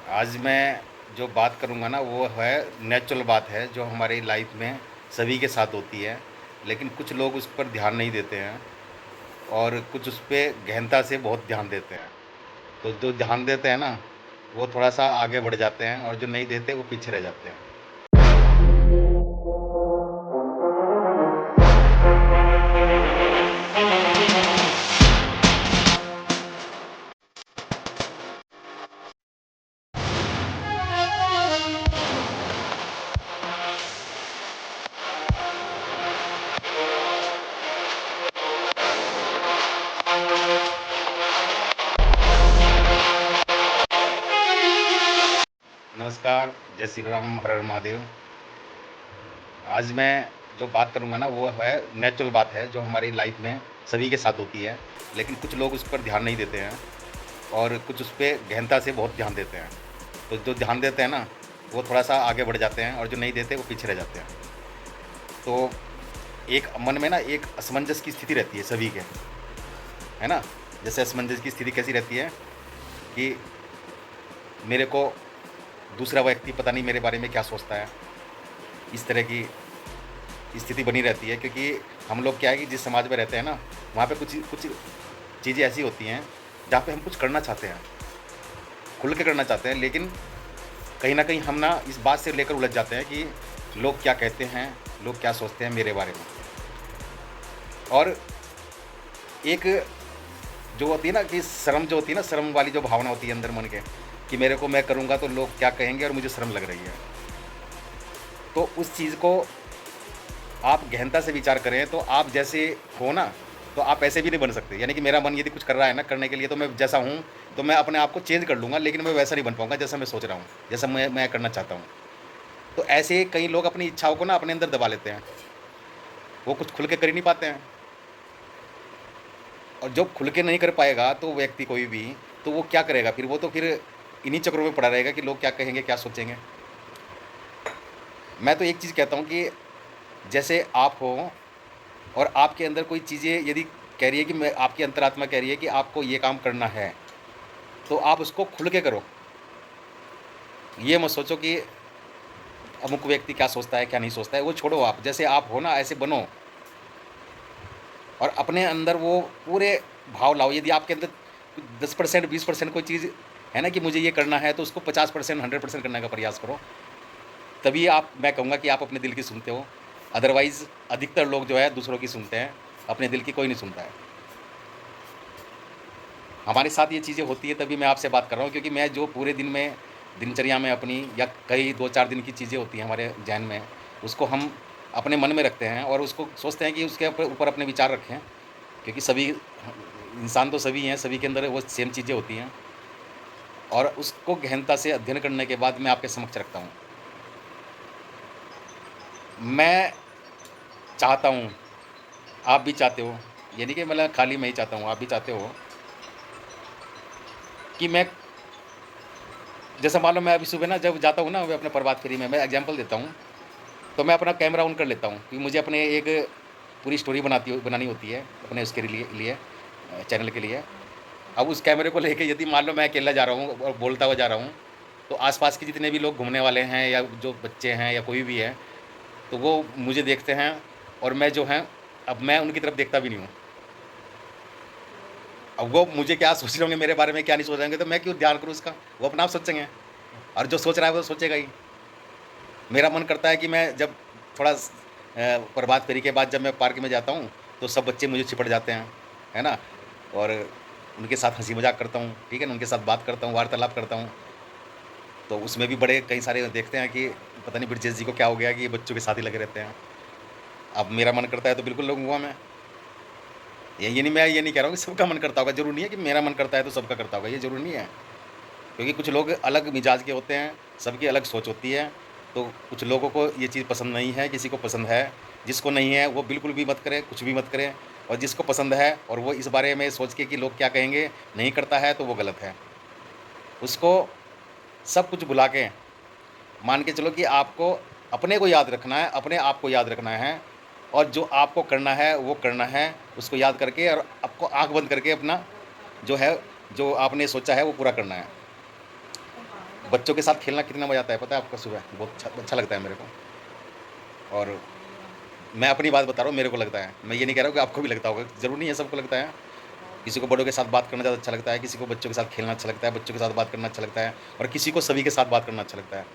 आज मैं जो बात करूँगा ना वो है नेचुरल बात है जो हमारी लाइफ में सभी के साथ होती है, लेकिन कुछ लोग उस पर ध्यान नहीं देते हैं और कुछ उस पे गहनता से बहुत ध्यान देते हैं। तो जो ध्यान देते हैं ना, वो थोड़ा-सा आगे बढ़ जाते हैं और जो नहीं देते वो पीछे रह जाते हैं। नमस्कार, जय श्री राम, हर हर महादेव। आज मैं जो बात करूँगा ना वो है नेचुरल बात है जो हमारी लाइफ में सभी के साथ होती है, लेकिन कुछ लोग उस पर ध्यान नहीं देते हैं और कुछ उस पे गहनता से बहुत ध्यान देते हैं। तो जो ध्यान देते हैं ना, वो थोड़ा-सा आगे बढ़ जाते हैं और जो नहीं देते वो पीछे रह जाते हैं। तो एक मन में ना एक असमंजस की स्थिति रहती है सभी के, है ना? जैसे असमंजस की स्थिति कैसी रहती है कि मेरे को दूसरा व्यक्ति पता नहीं मेरे बारे में क्या सोचता है। इस तरह की स्थिति बनी रहती है क्योंकि हम लोग क्या है कि जिस समाज में रहते हैं ना, वहाँ पे कुछ कुछ चीज़ें ऐसी होती हैं, जहाँ पे हम कुछ करना चाहते हैं, खुल के करना चाहते हैं, लेकिन कहीं न कहीं हम ना इस बात से लेकर उलझ जाते हैं कि लोग क्या कहते हैं, लोग क्या सोचते हैं मेरे बारे में। और एक जो होती है ना कि शर्म जो होती है ना, शर्म वाली जो भावना होती है अंदर मन के, कि मेरे को मैं करूँगा तो लोग क्या कहेंगे और मुझे शर्म लग रही है। तो उस चीज़ को आप गहनता से विचार करें तो आप जैसे हो ना, तो आप ऐसे भी नहीं बन सकते। यानी कि मेरा मन यदि कुछ कर रहा है ना करने के लिए तो मैं जैसा हूँ, तो मैं अपने आप को चेंज कर लूँगा, लेकिन मैं वैसा नहीं बन पाऊँगा जैसा मैं सोच रहा हूँ, जैसा मैं करना चाहता हूँ। तो ऐसे कई लोग अपनी इच्छाओं को ना अपने अंदर दबा लेते हैं। वो कुछ खुल के कर ही नहीं पाते हैं और जो खुल के नहीं कर पाएगा तो व्यक्ति कोई भी, तो वो क्या करेगा फिर? वो तो फिर इन्हीं चक्रों में पड़ा रहेगा कि लोग क्या कहेंगे, क्या सोचेंगे। मैं तो एक चीज़ कहता हूँ कि जैसे आप हो और आपके अंदर कोई चीज़ें यदि कह रही है कि मैं आपकी अंतरात्मा कह रही है कि आपको ये काम करना है, तो आप उसको खुल के करो। ये मत सोचो कि अमुक व्यक्ति क्या सोचता है, क्या नहीं सोचता है, वो छोड़ो आप। जैसे आप हो ना ऐसे बनो और अपने अंदर वो पूरे भाव लाओ। यदि आपके अंदर 10% 20% कोई चीज़ है ना कि मुझे ये करना है, तो उसको 50% 100% करने का प्रयास करो। तभी आप मैं कहूँगा कि आप अपने दिल की सुनते हो। अदरवाइज़ अधिकतर लोग जो है दूसरों की सुनते हैं, अपने दिल की कोई नहीं सुनता है। हमारे साथ ये चीज़ें होती है तभी मैं आपसे बात कर रहा हूँ क्योंकि मैं जो पूरे दिन में दिनचर्या में अपनी या कई 2-4 दिन की चीज़ें होती हैं हमारे ज़हन में, उसको हम अपने मन में रखते हैं और उसको सोचते हैं कि उसके ऊपर अपने विचार रखें क्योंकि सभी इंसान तो सभी हैं, सभी के अंदर वो सेम चीज़ें होती हैं और उसको गहनता से अध्ययन करने के बाद मैं आपके समक्ष रखता हूँ। मैं चाहता हूँ, आप भी चाहते हो, ये नहीं कि मतलब खाली मैं ही चाहता हूँ, आप भी चाहते हो कि मैं जैसे मान लो मैं अभी सुबह ना जब जाता हूँ ना, मैं अपने प्रभात फेरी में मैं एग्ज़ाम्पल देता हूँ, तो मैं अपना कैमरा ऑन कर लेता हूँ कि मुझे अपने एक पूरी स्टोरी बनानी होती है अपने उसके लिए चैनल के लिए। अब उस कैमरे को लेके यदि मान लो मैं अकेला जा रहा हूँ और बोलता हुआ जा रहा हूँ, तो आस-पास के जितने भी लोग घूमने वाले हैं या जो बच्चे हैं या कोई भी है, तो वो मुझे देखते हैं और मैं जो है अब मैं उनकी तरफ देखता भी नहीं हूँ। अब वो मुझे क्या सोच रहे होंगे मेरे बारे में, क्या नहीं सोच रहे होंगे, तो मैं क्यों ध्यान करूँ उसका? वो अपना आप सोचेंगे और जो सोच रहा है वो सोचेगा ही। मेरा मन करता है कि मैं जब थोड़ा प्रभात फेरी के बाद जब मैं पार्क में जाता हूँ, तो सब बच्चे मुझे चिपट जाते हैं, है ना? और उनके साथ हँसी-मज़ाक करता हूँ, ठीक है ना? उनके साथ बात करता हूँ, वार्तालाप करता हूँ। तो उसमें भी बड़े कई सारे देखते हैं कि पता नहीं ब्रजेश जी को क्या हो गया कि ये बच्चों के साथ ही लगे रहते हैं। अब मेरा मन करता है तो बिल्कुल लगूँगा मैं। ये नहीं कह रहा हूँ कि सबका मन करता होगा, ज़रूरी नहीं है कि मेरा मन करता है तो सबका करता होगा, ये ज़रूरी नहीं है। क्योंकि कुछ लोग अलग मिजाज के होते हैं, सबकी अलग सोच होती है। तो कुछ लोगों को ये चीज़ पसंद नहीं है, किसी को पसंद है। जिसको नहीं है वो बिल्कुल भी मत करे, कुछ भी मत करे और जिसको पसंद है और वो इस बारे में सोच के कि लोग क्या कहेंगे, नहीं करता है तो वो गलत है। उसको सब कुछ भुला के मान के चलो कि आपको अपने को याद रखना है, अपने आप को याद रखना है और जो आपको करना है, वो करना है। उसको याद करके और आपको आँख बंद करके अपना जो है, जो आपने सोचा है वो पूरा करना है। बच्चों के साथ खेलना कितना मज़ा आता है पता है आपको सुबह? बहुत अच्छा अच्छा लगता है मेरे को। और मैं अपनी बात बता रहा हूँ, मेरे को लगता है। मैं ये नहीं कह रहा हूँ कि आपको भी लगता होगा, ज़रूरी नहीं है सबको लगता है। किसी को बड़ों के साथ बात करना ज़्यादा अच्छा लगता है, किसी को बच्चों के साथ खेलना अच्छा लगता है, बच्चों के साथ बात करना अच्छा लगता है और किसी को सभी के साथ बात करना अच्छा लगता है।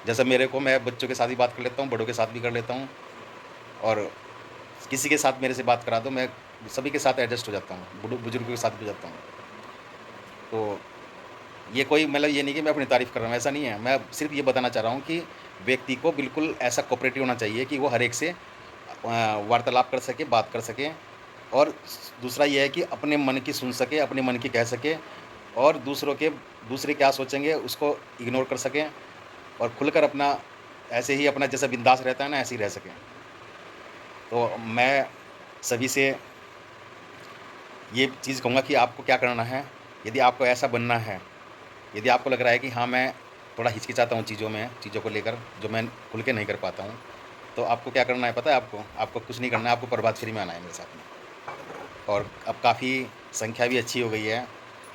जैसे मेरे को, मैं बच्चों के साथ भी बात कर लेता हूँ, बड़ों के साथ भी कर लेता हूँ और किसी के साथ मेरे से बात करा दो, मैं सभी के साथ एडजस्ट हो जाता हूँ, बुजुर्गों के साथ भी हो जाता हूँ। तो ये कोई मतलब ये नहीं कि मैं अपनी तारीफ़ कर रहा हूँ, ऐसा नहीं है। मैं सिर्फ़ ये बताना चाह रहा हूँ कि व्यक्ति को बिल्कुल ऐसा कोऑपरेटिव होना चाहिए कि वो हर एक से वार्तालाप कर सके, बात कर सके और दूसरा ये है कि अपने मन की सुन सके, अपने मन की कह सके और दूसरे क्या सोचेंगे उसको इग्नोर कर सकें और खुलकर अपना ऐसे ही अपना जैसा बिंदास रहता है ना, ऐसे ही रह सकें। तो मैं सभी से ये चीज़ कहूँगा कि आपको क्या करना है, यदि आपको ऐसा बनना है, यदि आपको लग रहा है कि हाँ, मैं थोड़ा हिचकिचाता हूँ चीज़ों को लेकर, जो मैं खुल के नहीं कर पाता हूँ, तो आपको क्या करना है पता है आपको? आपको कुछ नहीं करना है, आपको प्रभात फेरी में आना है मेरे साथ में। और अब काफ़ी संख्या भी अच्छी हो गई है।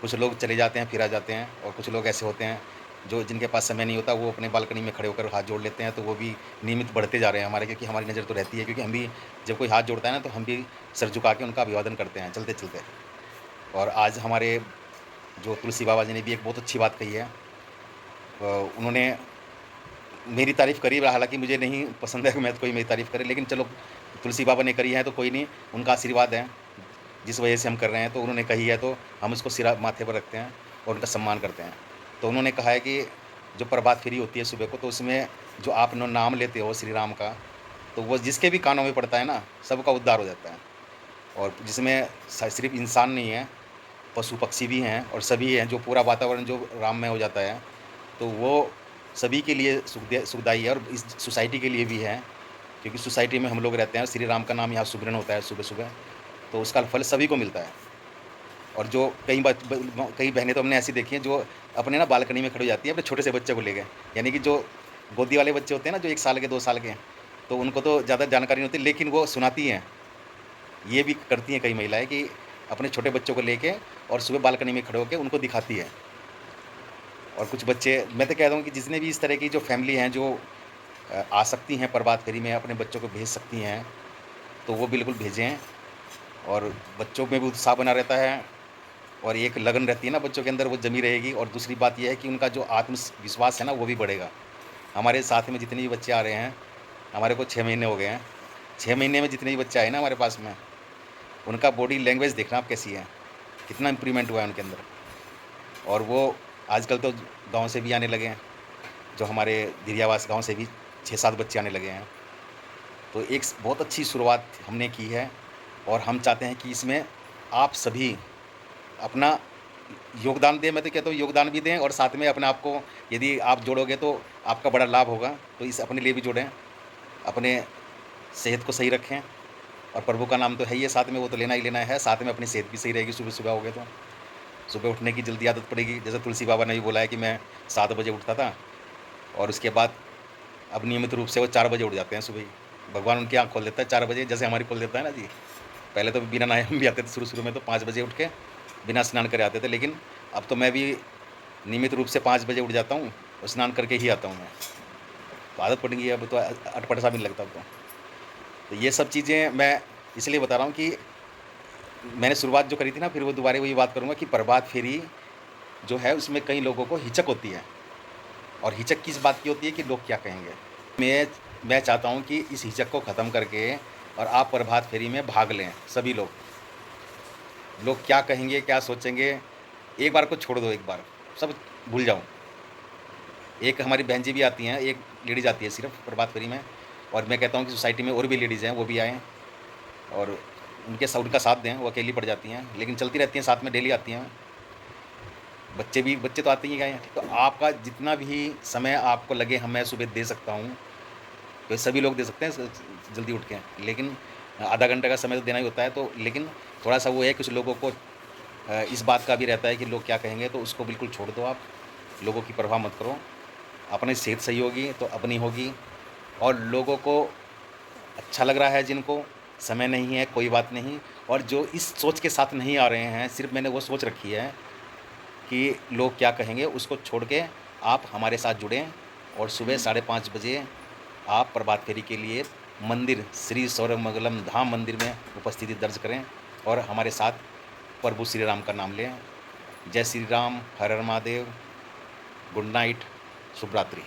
कुछ लोग चले जाते हैं, फिर आ जाते हैं और कुछ लोग ऐसे होते हैं, जो जिनके पास समय नहीं होता, वो अपने बालकनी में खड़े होकर हाथ जोड़ लेते हैं, तो वो भी नियमित बढ़ते जा रहे हैं हमारे, क्योंकि हमारी नज़र तो रहती है, क्योंकि हम भी जब कोई हाथ जोड़ता है ना, तो हम भी सर झुका के उनका अभिवादन करते हैं चलते-चलते। और आज हमारे जो तुलसी बाबा जी ने भी एक बहुत अच्छी बात कही है। उन्होंने मेरी तारीफ़ करी, हालाँकि मुझे नहीं पसंद है कि मैं कोई मेरी तारीफ़ करे, लेकिन चलो तुलसी बाबा ने करी है तो कोई नहीं, उनका आशीर्वाद है, जिस वजह से हम कर रहे हैं, तो उन्होंने कही है तो हम उसको सिरा माथे पर रखते हैं और उनका सम्मान करते हैं। तो उन्होंने कहा है कि जो प्रभात फेरी होती है सुबह को, तो उसमें जो आप नाम लेते हो श्री राम का, तो वो जिसके भी कानों में पड़ता है ना, सबका उद्धार हो जाता है। और जिसमें सिर्फ़ इंसान नहीं है, पशु-पक्षी भी हैं और सभी हैं, जो पूरा वातावरण जो राममय हो जाता है, तो वो सभी के लिए सुखदाई है और इस सोसाइटी के लिए भी है, क्योंकि सोसाइटी में हम लोग रहते हैं, श्री राम का नाम यहाँ सुमिरन होता है सुबह-सुबह, तो उसका फल सभी को मिलता है। और जो कई बहनें तो हमने ऐसी देखी हैं, जो अपने ना बालकनी में खड़ी हो जाती हैं, अपने छोटे से बच्चे को लेके। यानी कि जो गोदी वाले बच्चे होते हैं ना, जो 1 साल के, 2 साल के, तो उनको तो ज़्यादा जानकारी नहीं होती, लेकिन वो सुनाती हैं। ये भी करती हैं कई महिलाएँ कि अपने छोटे बच्चों को लेके और सुबह बालकनी में खड़े होके उनको दिखाती है। और कुछ बच्चे, मैं तो कहता हूँ कि जितने भी इस तरह की जो फैमिली हैं, जो आ सकती हैं प्रभात फेरी में, अपने बच्चों को भेज सकती हैं, तो वो बिल्कुल भेजें। और बच्चों में भी उत्साह बना रहता है और एक लगन रहती है ना बच्चों के अंदर, वो जमी रहेगी। और दूसरी बात ये है कि उनका जो विश्वास है ना, वो भी बढ़ेगा। हमारे साथ में जितने भी बच्चे आ रहे हैं, हमारे को 6 महीने हो गए हैं। 6 महीने में जितने भी बच्चे आए ना हमारे पास में, उनका बॉडी लैंग्वेज देखना आप कैसी है, कितना इम्प्रूवमेंट हुआ है उनके अंदर। और वो आजकल तो गाँव से भी आने लगे हैं, जो हमारे धीरियावास गाँव से भी 6-7 बच्चे आने लगे हैं। तो एक बहुत अच्छी शुरुआत हमने की है और हम चाहते हैं कि इसमें आप सभी अपना योगदान दें। मैं तो कहता हूँ योगदान भी दें और साथ में अपने आप को, यदि आप जोड़ोगे तो आपका बड़ा लाभ होगा। तो इसे अपने लिए भी जोड़ें, अपने सेहत को सही रखें और प्रभु का नाम तो है ही है साथ में, वो तो लेना ही लेना है। साथ में अपनी सेहत भी सही रहेगी, सुबह-सुबह होगे तो। सुबह उठने की जल्दी आदत पड़ेगी। जैसे तुलसी बाबा ने भी बोला है कि मैं 7 बजे उठता था और उसके बाद अब नियमित रूप से वो 4 बजे उठ जाते हैं सुबह ही। भगवान उनकी आँख खोल देता है 4 बजे, जैसे हमारी खोल देता है ना जी। पहले तो बिना नहाए हम भी आते थे शुरू-शुरू में, तो 5 बजे उठ के बिना स्नान करे आते थे, लेकिन अब तो मैं भी नियमित रूप से 5 बजे उठ जाता हूँ और स्नान करके ही आता हूँ मैं। तो आदत पड़ गई है, अब तो अटपटा सा भी नहीं लगता अब तो। तो ये सब चीज़ें मैं इसलिए बता रहा हूँ कि मैंने शुरुआत जो करी थी ना, फिर वो दोबारा वही बात करूँगा कि प्रभात फेरी जो है उसमें कई लोगों को हिचक होती है। और हिचक किस बात की होती है कि लोग क्या कहेंगे? मैं मैं चाहता हूँ कि इस हिचक को ख़त्म करके और आप प्रभात फेरी में भाग लें सभी लोग। लोग क्या कहेंगे, क्या सोचेंगे, एक बार को छोड़ दो, एक बार, सब भूल जाओ। एक हमारी बहन जी भी आती हैं, एक लेडीज़ आती है सिर्फ़ प्रभात फेरी में, और मैं कहता हूँ कि सोसाइटी में और भी लेडीज़ हैं, वो भी आएँ और उनका साथ दें। वो अकेली पड़ जाती हैं, लेकिन चलती रहती हैं, साथ में डेली आती हैं। बच्चे तो आते ही हैं। तो आपका जितना भी समय आपको लगे, मैं सुबह दे सकता हूँ, तो सभी लोग दे सकते हैं जल्दी उठ के। लेकिन आधा घंटे का समय तो देना ही होता है, तो लेकिन थोड़ा-सा वो है, कुछ लोगों को इस बात का भी रहता है कि लोग क्या कहेंगे, तो उसको बिल्कुल छोड़ दो आप, लोगों की परवाह मत करो। अपनी सेहत सही होगी तो अपनी होगी। और लोगों को अच्छा लग रहा है, जिनको समय नहीं है, कोई बात नहीं। और जो इस सोच के साथ नहीं आ रहे हैं, सिर्फ़ मैंने वो सोच रखी है कि लोग क्या कहेंगे, उसको छोड़ के आप हमारे साथ जुड़ें और सुबह 5:30 बजे आप प्रभात फेरी के लिए मंदिर श्री सौरमंगलम धाम मंदिर में उपस्थिति दर्ज करें और हमारे साथ प्रभु श्री राम का नाम लें। जय श्री राम, हर हर महादेव, गुड नाइट, शुभ रात्रि।